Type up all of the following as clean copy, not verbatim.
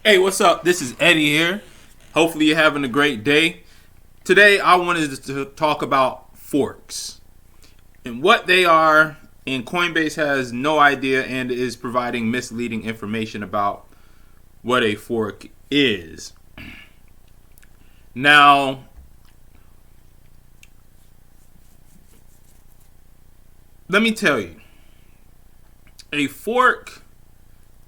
Hey, what's up? This is Eddie here. Hopefully you're having a great day. Today I wanted to talk about forks and what they are, and Coinbase has no idea and is providing misleading information about what a fork is. Now, let me tell you, a fork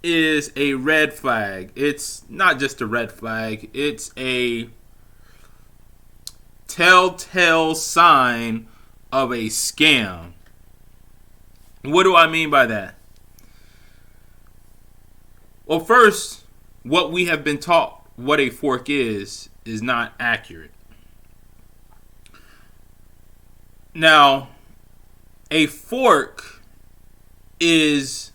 is a red flag. It's not just a red flag, it's a telltale sign of a scam. What do I mean by that? Well, first, what we have been taught what a fork is not accurate. Now, a fork is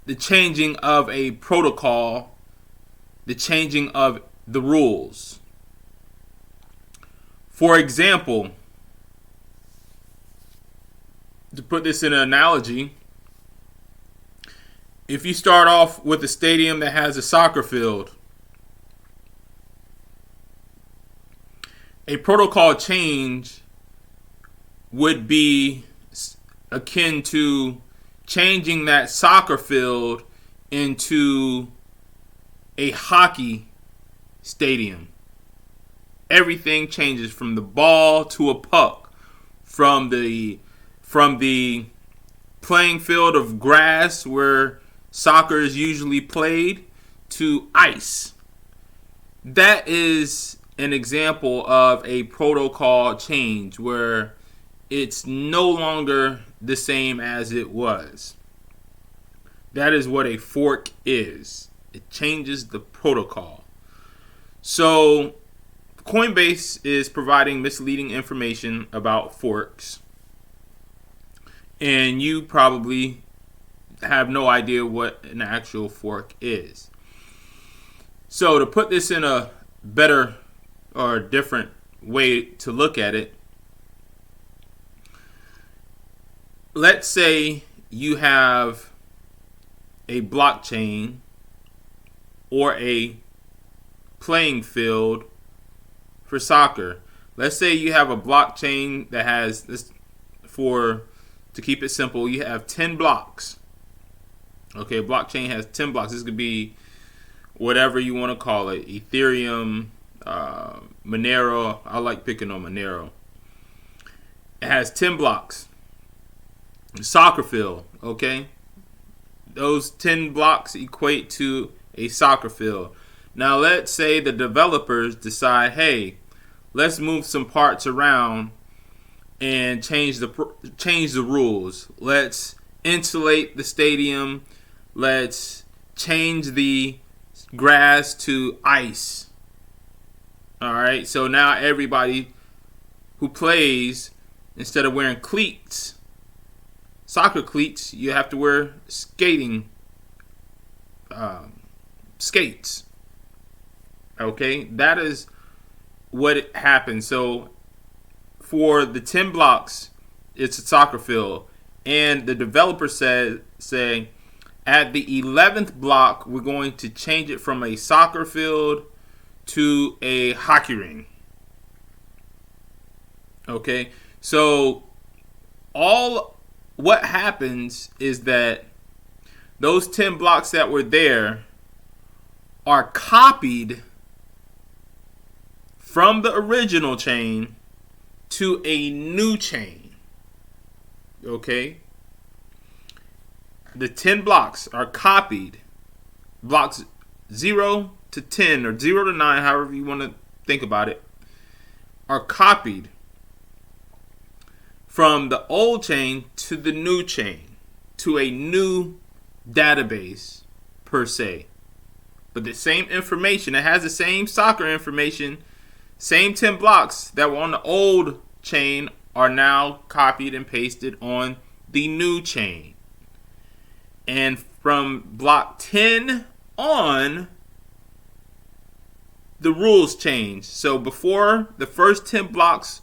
the changing of a protocol, the changing of the rules. For example, to put this in an analogy, if you start off with a stadium that has a soccer field, a protocol change would be akin to changing that soccer field into a hockey stadium. Everything changes from the ball to a puck, from the playing field of grass where soccer is usually played to ice. That is an example of a protocol change where it's no longer the same as it was. That is what a fork is. It changes the protocol. So Coinbase is providing misleading information about forks, and you probably have no idea what an actual fork is. So to put this in a better or different way to look at it, let's say you have a blockchain or a playing field for soccer. Let's say you have a blockchain that has this, to keep it simple, you have 10 blocks. Okay, a blockchain has 10 blocks. This could be whatever you want to call it. Ethereum, Monero. I like picking on Monero. It has 10 blocks. Soccer field, okay? Those 10 blocks equate to a soccer field. Now let's say the developers decide, hey, let's move some parts around and change the rules. Let's insulate the stadium. Let's change the grass to ice. All right, so now everybody who plays, instead of wearing cleats, soccer cleats, you have to wear skates. Okay, that is what happened. So for the 10 blocks, it's a soccer field, and the developer say at the 11th block we're going to change it from a soccer field to a hockey ring. Okay, so what happens is that those 10 blocks that were there are copied from the original chain to a new chain. Okay? The 10 blocks are copied. Blocks 0 to 10 or 0 to 9, however you want to think about it, are copied from the old chain to the new chain, to a new database per se. But the same information, it has the same soccer information, same 10 blocks that were on the old chain are now copied and pasted on the new chain. And from block 10 on, the rules change. So before the first 10 blocks,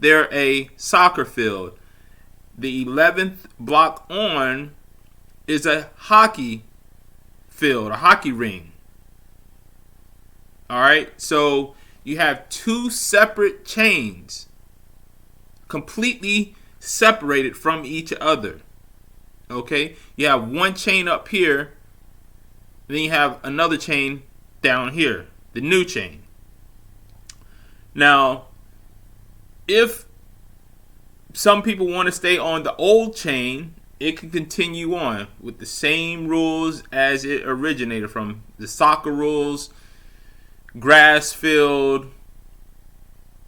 they're a soccer field. The 11th block on is a hockey field, a hockey ring. All right. So you have two separate chains, completely separated from each other. Okay. You have one chain up here, then you have another chain down here, the new chain. Now, if some people want to stay on the old chain, it can continue on with the same rules as it originated from. The soccer rules, grass field,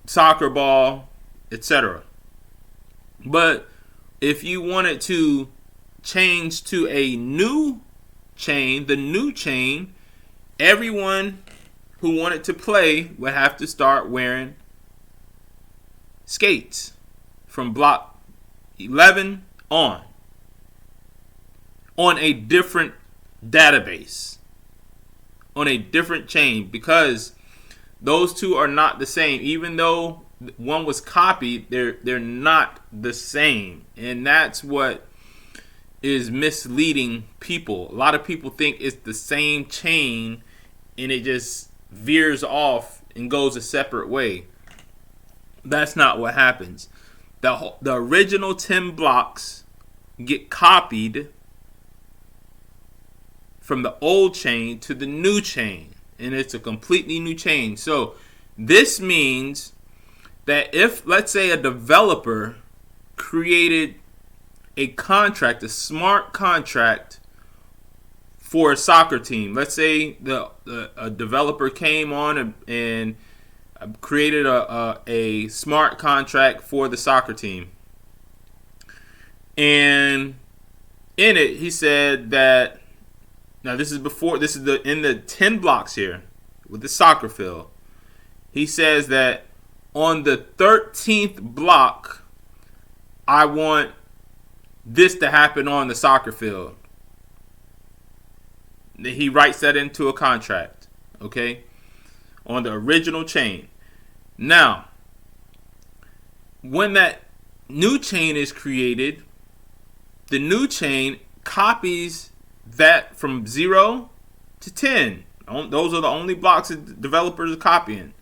soccer ball, etc. But if you wanted to change to a new chain, the new chain, everyone who wanted to play would have to start wearing skates from block 11 on a different database, on a different chain, because those two are not the same. Even though one was copied, they're not the same, and that's what is misleading people. A lot of people think it's the same chain, and it just veers off and goes a separate way. That's not what happens. The original 10 blocks get copied from the old chain to the new chain, and it's a completely new chain. So this means that if, let's say, a developer created a contract, a smart contract for a soccer team. Let's say a developer came on and created a smart contract for the soccer team. And in it, he said that, now this is in the 10 blocks here with the soccer field. He says that on the 13th block, I want this to happen on the soccer field. He writes that into a contract, okay, on the original chain. Now, when that new chain is created, the new chain copies that from 0 to 10. Those are the only blocks that developers are copying.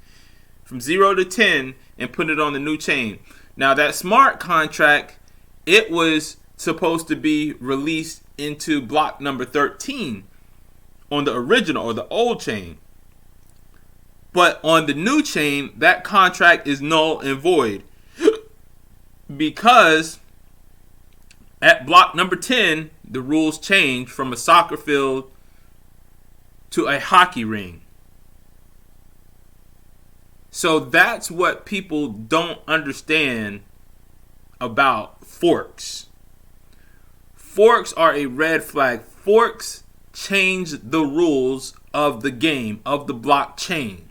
From 0 to 10 and put it on the new chain. Now, that smart contract, it was supposed to be released into block number 13 on the original or the old chain. But on the new chain, that contract is null and void because at block number 10, the rules change from a soccer field to a hockey ring. So that's what people don't understand about forks. Forks are a red flag. Forks change the rules of the game, of the blockchain.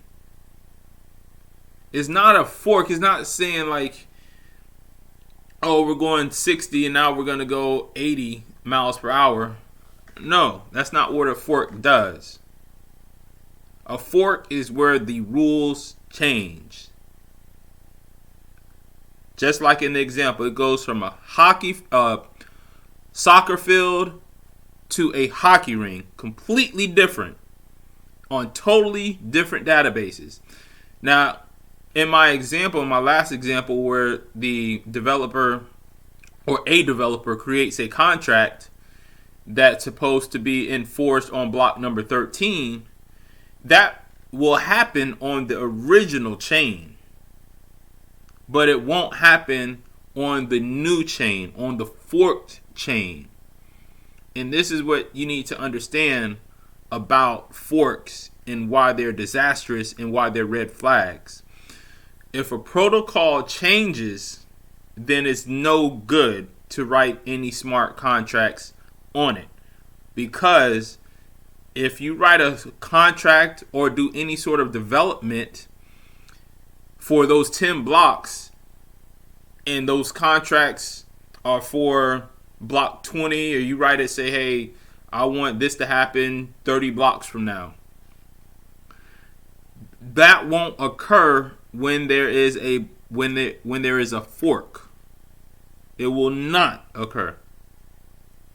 It's not a fork. It's not saying like, oh, we're going 60 and now we're going to go 80 miles per hour. No, that's not what a fork does. A fork is where the rules change. Just like in the example, it goes from a soccer field to a hockey ring. Completely different. On totally different databases. Now, in my example, in my last example where the developer or a developer creates a contract that's supposed to be enforced on block number 13, that will happen on the original chain. But it won't happen on the new chain, on the forked chain. And this is what you need to understand about forks and why they're disastrous and why they're red flags. If a protocol changes, then it's no good to write any smart contracts on it. Because if you write a contract or do any sort of development for those 10 blocks and those contracts are for block 20, or you write it, say, hey, I want this to happen 30 blocks from now. That won't occur when there is a fork. It will not occur.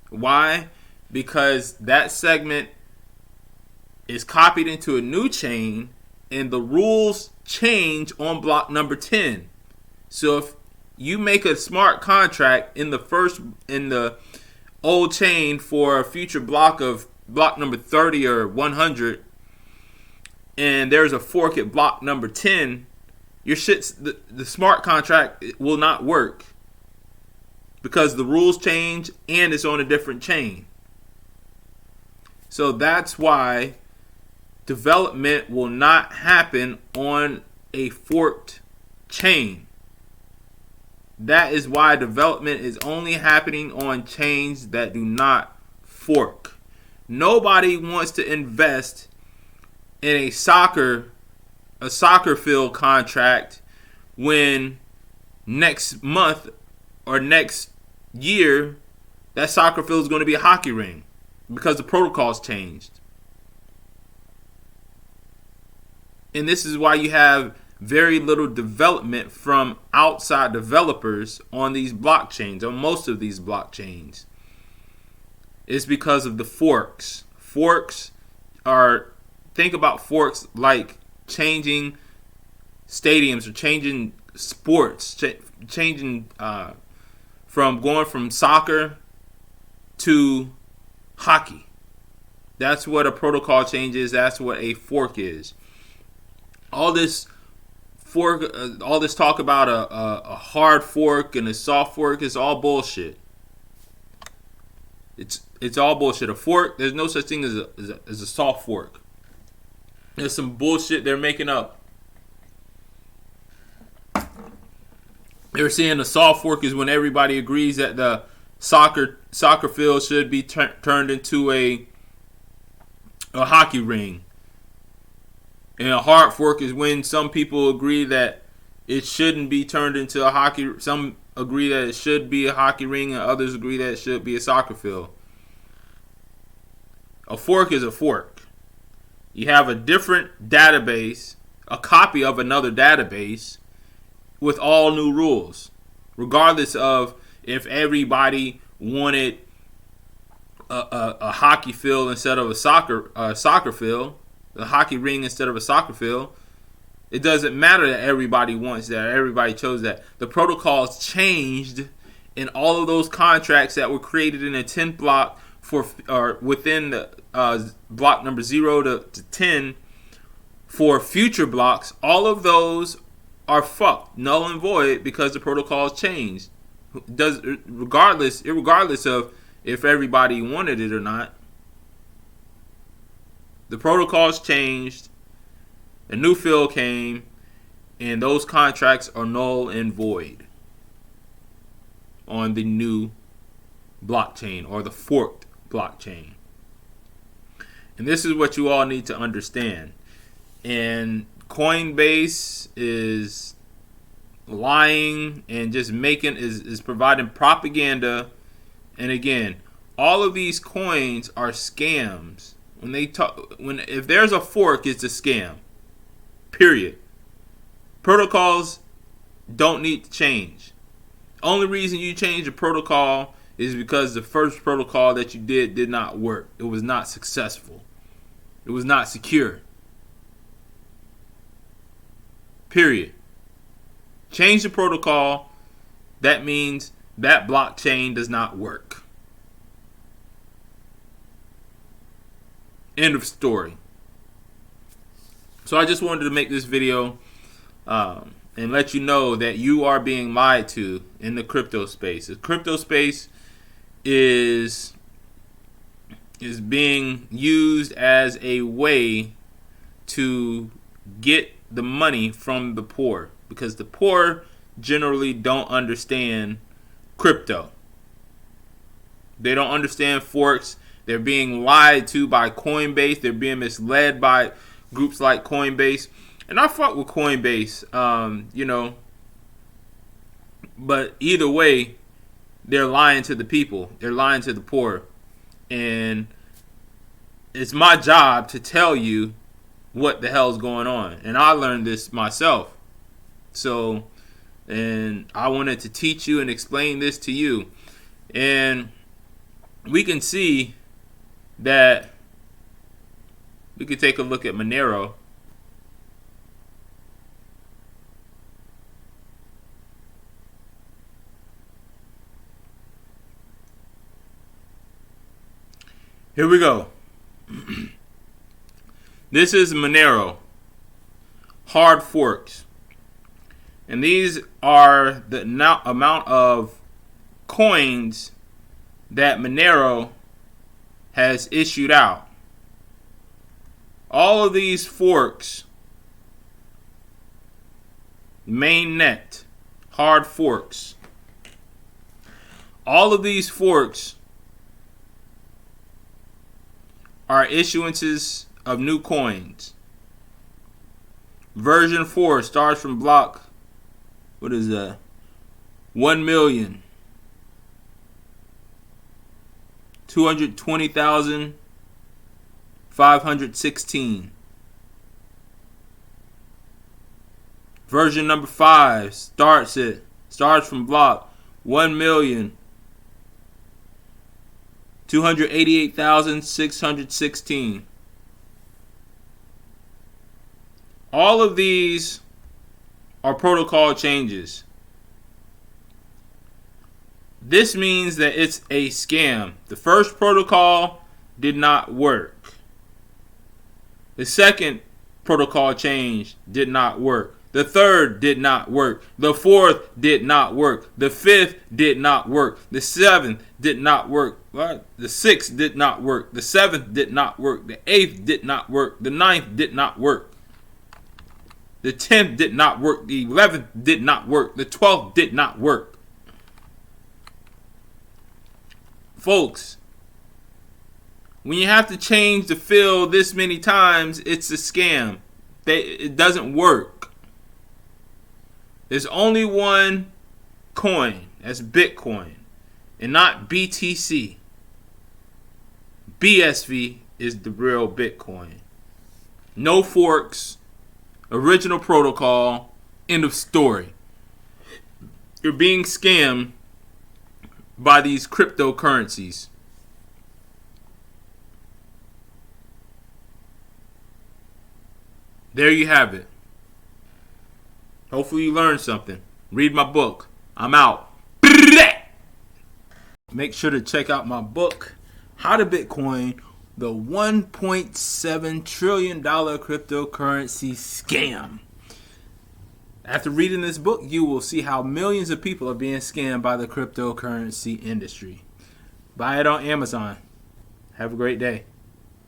Why? Because that segment is copied into a new chain, and the rules change on block number 10. So if you make a smart contract in the old chain for a future block number 30 or 100, and there's a fork at block number 10, the smart contract will not work because the rules change and it's on a different chain. So that's why development will not happen on a forked chain. That is why development is only happening on chains that do not fork. Nobody wants to invest in a soccer field contract when next month or next year that soccer field is going to be a hockey ring because the protocol's changed. And this is why you have very little development from outside developers on these blockchains, on most of these blockchains. It's because of the forks. Think about forks like changing stadiums or changing sports, changing from going from soccer to hockey. That's what a protocol change is. That's what a fork is. All this talk about a hard fork and a soft fork is all bullshit. It's all bullshit. A fork, there's no such thing as a soft fork. There's some bullshit they're making up. They're saying a soft fork is when everybody agrees that the soccer field should be turned into a hockey ring. And a hard fork is when some people agree that it shouldn't be turned into a hockey. Some agree that it should be a hockey ring, and others agree that it should be a soccer field. A fork is a fork. You have a different database, a copy of another database, with all new rules, regardless of if everybody wanted a hockey field instead of a soccer field. A hockey ring instead of a soccer field. It doesn't matter that everybody wants that. Everybody chose that. The protocols changed in all of those contracts that were created in a 10 block within the block number 0 to 10 for future blocks. All of those are fucked, null and void, because the protocols changed. Regardless of if everybody wanted it or not. The protocols changed, a new field came, and those contracts are null and void on the new blockchain or the forked blockchain. And this is what you all need to understand. And Coinbase is lying and just is providing propaganda. And again, all of these coins are scams. If there's a fork, it's a scam. Period. Protocols don't need to change. Only reason you change a protocol is because the first protocol that you did not work. It was not successful. It was not secure. Period. Change the protocol. That means that blockchain does not work. End of story. So I just wanted to make this video and let you know that you are being lied to in the crypto space. The crypto space is being used as a way to get the money from the poor, because the poor generally don't understand crypto. They don't understand forks. They're being lied to by Coinbase. They're being misled by groups like Coinbase. And I fuck with Coinbase, but either way, they're lying to the people. They're lying to the poor. And it's my job to tell you what the hell's going on. And I learned this myself. So, and I wanted to teach you and explain this to you. And we can see that we could take a look at Monero. Here we go. This is Monero. Hard forks. And these are the amount of coins that Monero has issued out. All of these forks, mainnet, hard forks. All of these forks are issuances of new coins. Version 4 starts from block, what is that? 1,220,516. Version number 5 starts from block 1,288,616. All of these are protocol changes. This means that it's a scam. The first protocol did not work. The second protocol change did not work. The third did not work. The fourth did not work. The fifth did not work. The seventh did not work. The sixth did not work. The seventh did not work. The eighth did not work. The ninth did not work. The 10th did not work. The 11th did not work. The 12th did not work. Folks, when you have to change the field this many times, it's a scam. It doesn't work. There's only one coin. That's Bitcoin. And not BTC. BSV is the real Bitcoin. No forks. Original protocol. End of story. You're being scammed by these cryptocurrencies. There you have it. Hopefully you learned something. Read my book. I'm out. Make sure to check out my book, How to Bitcoin, the $1.7 trillion cryptocurrency scam. After reading this book, you will see how millions of people are being scammed by the cryptocurrency industry. Buy it on Amazon. Have a great day.